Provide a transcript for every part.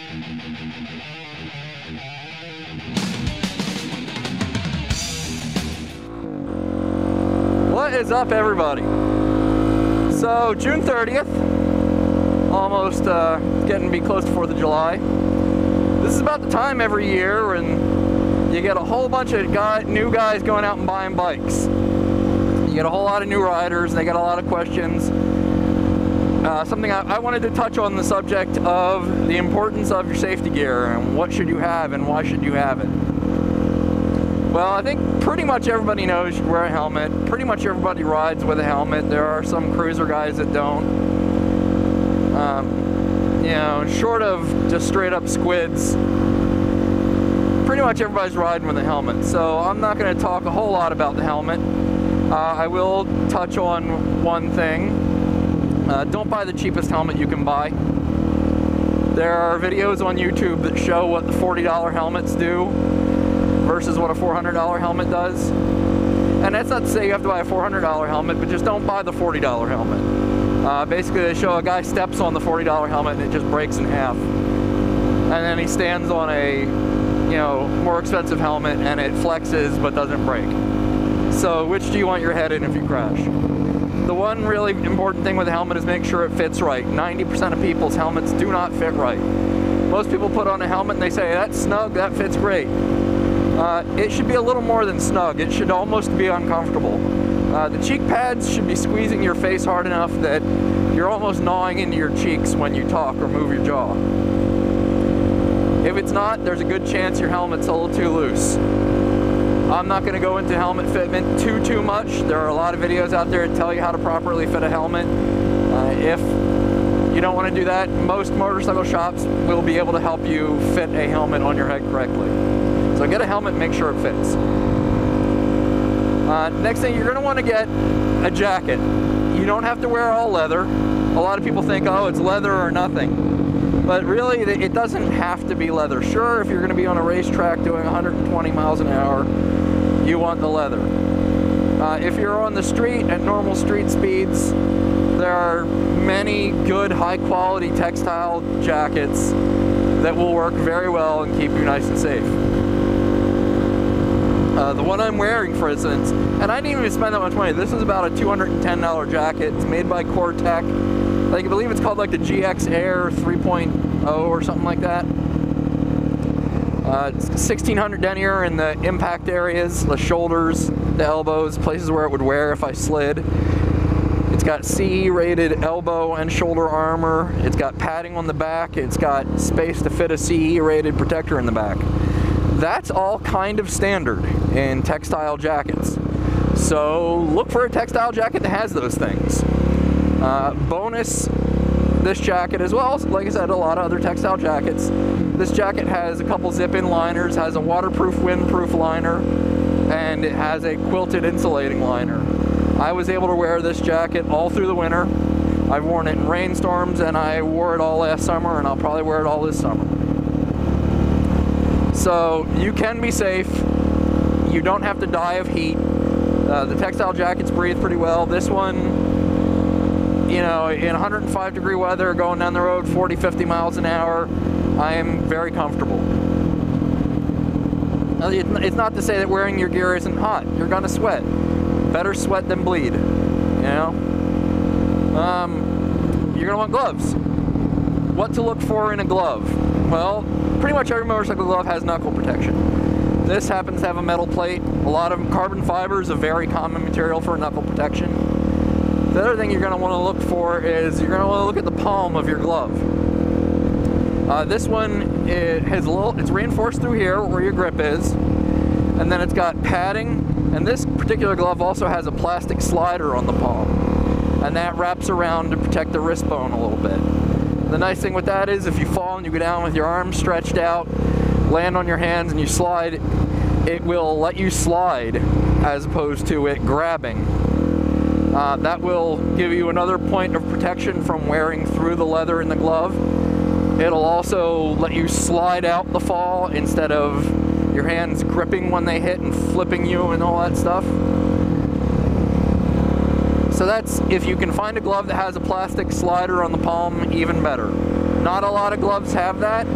What is up, everybody? So June 30th, almost getting to be close to 4th of July. This is about the time every year when you get a whole bunch of new guys going out and buying bikes. You get a whole lot of new riders, and they got a lot of questions. Something I wanted to touch on the subject of the importance of your safety gear and what should you have and why should you have it. Well, I think pretty much everybody knows you should wear a helmet. Pretty much everybody rides with a helmet. There are some cruiser guys that don't. You know, short of just straight up squids, pretty much everybody's riding with a helmet. So I'm not going to talk a whole lot about the helmet. I will touch on one thing. Don't buy the cheapest helmet you can buy. There are videos on YouTube that show what the $40 helmets do versus what a $400 helmet does. And that's not to say you have to buy a $400 helmet, but just don't buy the $40 helmet. Basically, they show a guy steps on the $40 helmet and it just breaks in half. And then he stands on a, you know, more expensive helmet and it flexes but doesn't break. So which do you want your head in if you crash? The one really important thing with a helmet is make sure it fits right. 90% of people's helmets do not fit right. Most people put on a helmet and they say, that's snug, that fits great. It should be a little more than snug. It should almost be uncomfortable. The cheek pads should be squeezing your face hard enough that you're almost gnawing into your cheeks when you talk or move your jaw. If it's not, there's a good chance your helmet's a little too loose. I'm not going to go into helmet fitment too much. There are a lot of videos out there that tell you how to properly fit a helmet. If you don't want to do that, most motorcycle shops will be able to help you fit a helmet on your head correctly. So get a helmet and make sure it fits. Next thing, you're going to want to get a jacket. You don't have to wear all leather. A lot of people think, oh, it's leather or nothing. But really, it doesn't have to be leather. Sure, if you're going to be on a racetrack doing 120 miles an hour, you want the leather. If you're on the street at normal street speeds, there are many good, high-quality textile jackets that will work very well and keep you nice and safe. The one I'm wearing, for instance, and I didn't even spend that much money. This is about a $210 jacket. It's made by Tech. I believe it's called like the GX Air 3.0 or something like that. It's 1600 denier in the impact areas, the shoulders, the elbows, places where it would wear if I slid. It's got CE-rated elbow and shoulder armor. It's got padding on the back. It's got space to fit a CE-rated protector in the back. That's all kind of standard in textile jackets. So look for a textile jacket that has those things. Bonus, this jacket as well, like I said, a lot of other textile jackets. This jacket has a couple zip-in liners, has a waterproof, windproof liner, and it has a quilted insulating liner. I was able to wear this jacket all through the winter. I've worn it in rainstorms, and I wore it all last summer, and I'll probably wear it all this summer. So you can be safe. You don't have to die of heat. The textile jackets breathe pretty well. This one, you know, in 105 degree weather, going down the road 40, 50 miles an hour, I am very comfortable. Now, it's not to say that wearing your gear isn't hot. You're gonna sweat. Better sweat than bleed, you know? You're gonna want gloves. What to look for in a glove? Well, pretty much every motorcycle glove has knuckle protection. This happens to have a metal plate. A lot of carbon fiber is a very common material for knuckle protection. The other thing you're going to want to look for is you're going to want to look at the palm of your glove. This one it's reinforced through here where your grip is, and then it's got padding, and this particular glove also has a plastic slider on the palm, and that wraps around to protect the wrist bone a little bit. The nice thing with that is if you fall and you go down with your arms stretched out, land on your hands and you slide, it will let you slide as opposed to it grabbing. That will give you another point of protection from wearing through the leather in the glove. It'll also let you slide out the fall instead of your hands gripping when they hit and flipping you and all that stuff. So that's, if you can find a glove that has a plastic slider on the palm, even better. Not a lot of gloves have that.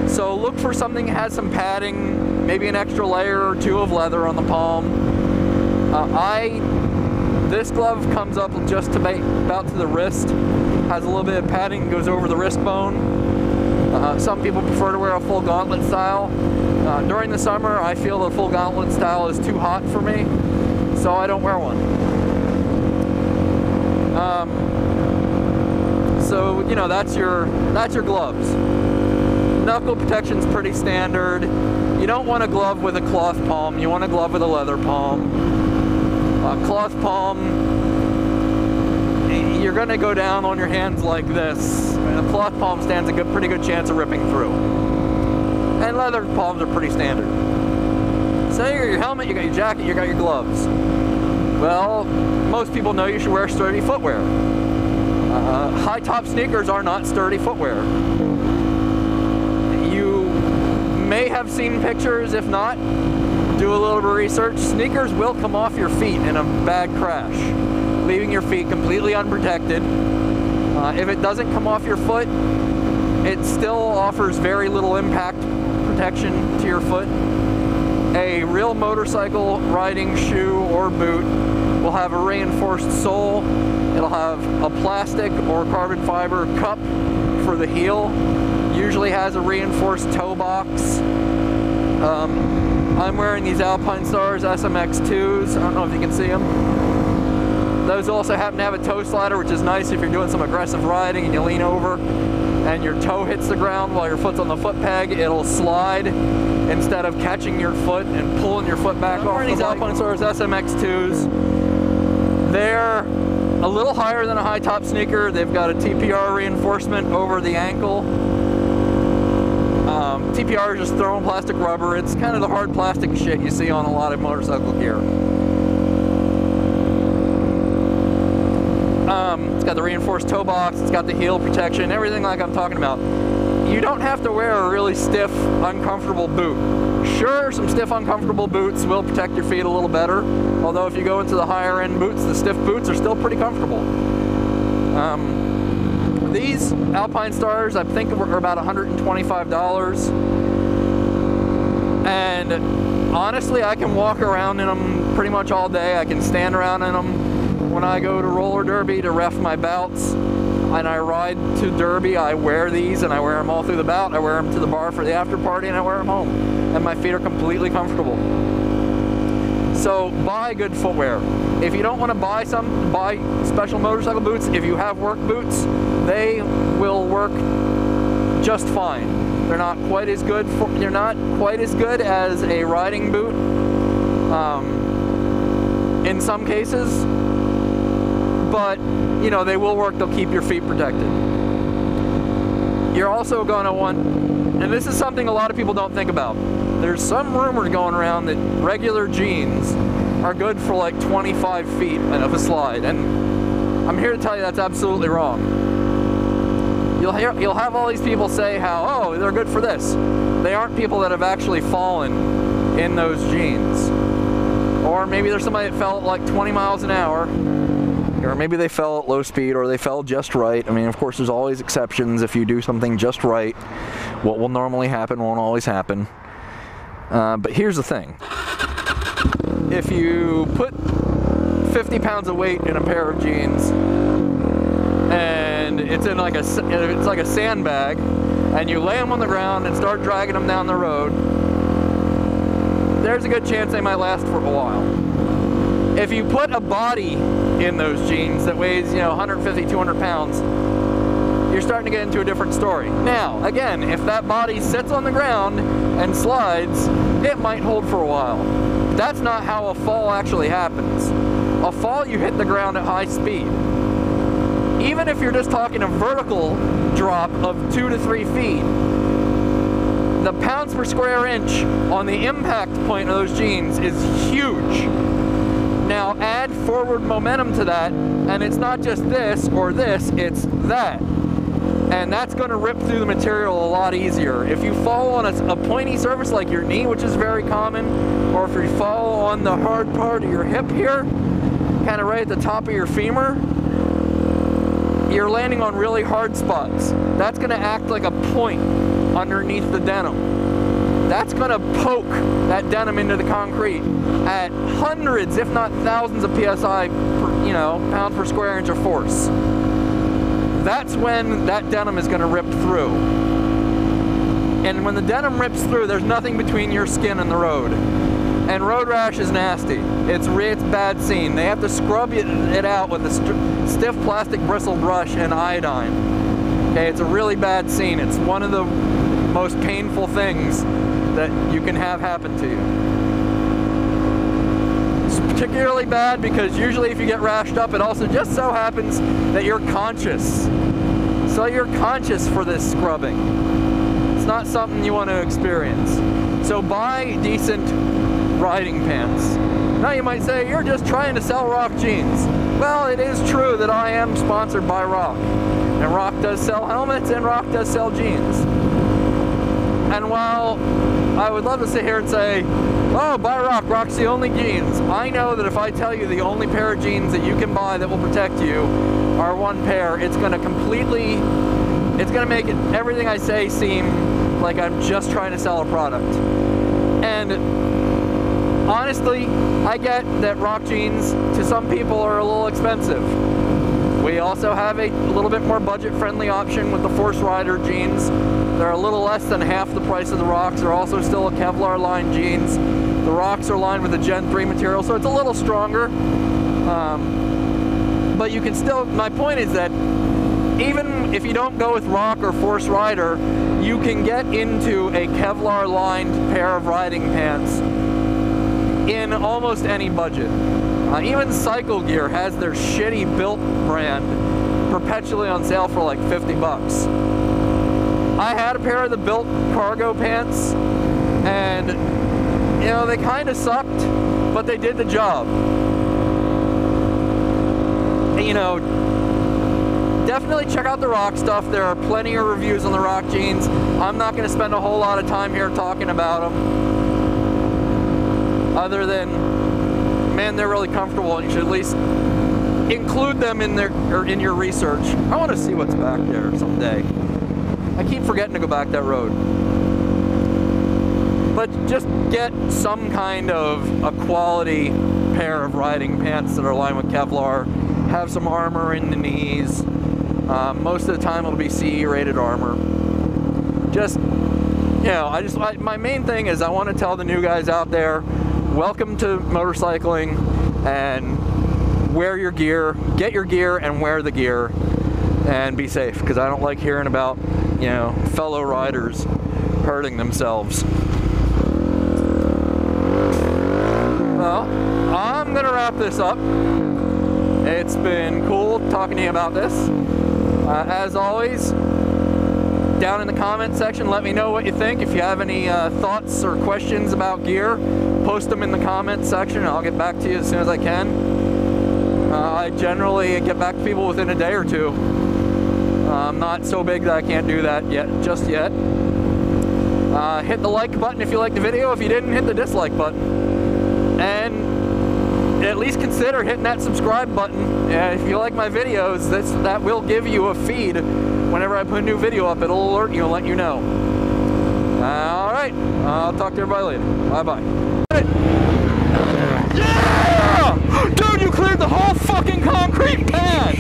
So look for something that has some padding, maybe an extra layer or two of leather on the palm. This glove comes up just to about to the wrist, has a little bit of padding, goes over the wrist bone. Some people prefer to wear a full gauntlet style. During the summer, I feel the full gauntlet style is too hot for me, so I don't wear one. So, you know, that's your gloves. Knuckle protection's pretty standard. You don't want a glove with a cloth palm, you want a glove with a leather palm. Cloth palm, you're going to go down on your hands like this. A cloth palm stands a pretty good chance of ripping through. And leather palms are pretty standard. So you got your helmet, you got your jacket, you got your gloves. Well, most people know you should wear sturdy footwear. High top sneakers are not sturdy footwear. You may have seen pictures, if not, do a little bit of research. Sneakers will come off your feet in a bad crash, leaving your feet completely unprotected. If it doesn't come off your foot, it still offers very little impact protection to your foot. A real motorcycle riding shoe or boot will have a reinforced sole. It'll have a plastic or carbon fiber cup for the heel. Usually has a reinforced toe box. I'm wearing these Alpine Stars SMX2s. I don't know if you can see them. Those also happen to have a toe slider, which is nice if you're doing some aggressive riding and you lean over and your toe hits the ground while your foot's on the foot peg. It'll slide instead of catching your foot and pulling your foot back. I'm wearing these Alpine Stars SMX2s. They're a little higher than a high top sneaker. They've got a TPR reinforcement over the ankle. TPR is just thermoplastic rubber. It's kind of the hard plastic shit you see on a lot of motorcycle gear. It's got the reinforced toe box, it's got the heel protection, everything like I'm talking about. You don't have to wear a really stiff, uncomfortable boot. Sure, some stiff, uncomfortable boots will protect your feet a little better, although if you go into the higher end boots, the stiff boots are still pretty comfortable. These Alpine Stars, I think, are about $125. And honestly, I can walk around in them pretty much all day. I can stand around in them. When I go to roller derby to ref my bouts and I ride to derby, I wear these and I wear them all through the bout. I wear them to the bar for the after party and I wear them home. And my feet are completely comfortable. So buy good footwear. If you don't want to buy special motorcycle boots. If you have work boots, they will work just fine. They're not quite as good as a riding boot in some cases, but you know, they will work. They'll keep your feet protected. You're also going to want, and this is something a lot of people don't think about, there's some rumors going around that regular jeans are good for like 25 feet of a slide, and I'm here to tell you that's absolutely wrong. You'll have all these people say how, oh, they're good for this. They aren't people that have actually fallen in those jeans. Or maybe there's somebody that fell at like 20 miles an hour, or maybe they fell at low speed, or they fell just right. I mean, of course, there's always exceptions. If you do something just right, what will normally happen won't always happen. But here's the thing. If you put 50 pounds of weight in a pair of jeans, and it's like a sandbag, and you lay them on the ground and start dragging them down the road, there's a good chance they might last for a while. If you put a body in those jeans that weighs, 150, 200 pounds, you're starting to get into a different story. Now, again, if that body sits on the ground and slides, it might hold for a while. That's not how a fall actually happens. A fall, you hit the ground at high speed. Even if you're just talking a vertical drop of 2 to 3 feet, the pounds per square inch on the impact point of those jeans is huge. Now add forward momentum to that, and it's not just this or this, it's that. And that's going to rip through the material a lot easier. If you fall on a pointy surface like your knee, which is very common, or if you fall on the hard part of your hip here, kind of right at the top of your femur, you're landing on really hard spots. That's going to act like a point underneath the denim. That's gonna poke that denim into the concrete at hundreds, if not thousands of PSI, per, you know, pound per square inch of force. That's when that denim is gonna rip through. And when the denim rips through, there's nothing between your skin and the road. And road rash is nasty. It's bad scene. They have to scrub it out with a stiff plastic bristle brush and iodine. Okay, it's a really bad scene. It's one of the most painful things that you can have happen to you. It's particularly bad because usually if you get rashed up, it also just so happens that you're conscious. So you're conscious for this scrubbing. It's not something you want to experience. So buy decent riding pants. Now you might say, you're just trying to sell Rhok jeans. Well, it is true that I am sponsored by Rhok. And Rhok does sell helmets and Rhok does sell jeans. And while I would love to sit here and say, oh, buy Rhok, Rhok's the only jeans, I know that if I tell you the only pair of jeans that you can buy that will protect you are one pair, it's going to make everything I say seem like I'm just trying to sell a product. And honestly, I get that Rhok jeans to some people are a little expensive. We also have a little bit more budget-friendly option with the Force Rider jeans. They're a little less than half the price of the Rhoks. They're also still a Kevlar lined jeans. The Rhoks are lined with a Gen 3 material, so it's a little stronger. But you can still, my point is that even if you don't go with Rhok or Force Rider, you can get into a Kevlar lined pair of riding pants in almost any budget. Even Cycle Gear has their shitty Built brand perpetually on sale for like 50 bucks. I had a pair of the Built cargo pants, and you know, they kind of sucked, but they did the job. You know, definitely check out the Rhok stuff. There are plenty of reviews on the Rhok jeans. I'm not going to spend a whole lot of time here talking about them, other than, man, they're really comfortable, and you should at least include them in your research. I want to see what's back there someday. I keep forgetting to go back that road. But just get some kind of a quality pair of riding pants that are lined with Kevlar. Have some armor in the knees. Most of the time it'll be CE rated armor. Just, you know, my main thing is I want to tell the new guys out there, welcome to motorcycling, and wear your gear, get your gear and wear the gear, and be safe, because I don't like hearing about, you know, fellow riders hurting themselves. Well, I'm gonna wrap this up. It's been cool talking to you about this. As always, down in the comment section, let me know what you think. If you have any thoughts or questions about gear, post them in the comment section and I'll get back to you as soon as I can. I generally get back to people within a day or two. I'm not so big that I can't do that just yet. Hit the like button if you liked the video. If you didn't, hit the dislike button. And at least consider hitting that subscribe button. If you like my videos, that will give you a feed. Whenever I put a new video up, it'll alert you and let you know. Alright, I'll talk to everybody later. Bye-bye. Yeah! Dude, you cleared the whole fucking concrete pad!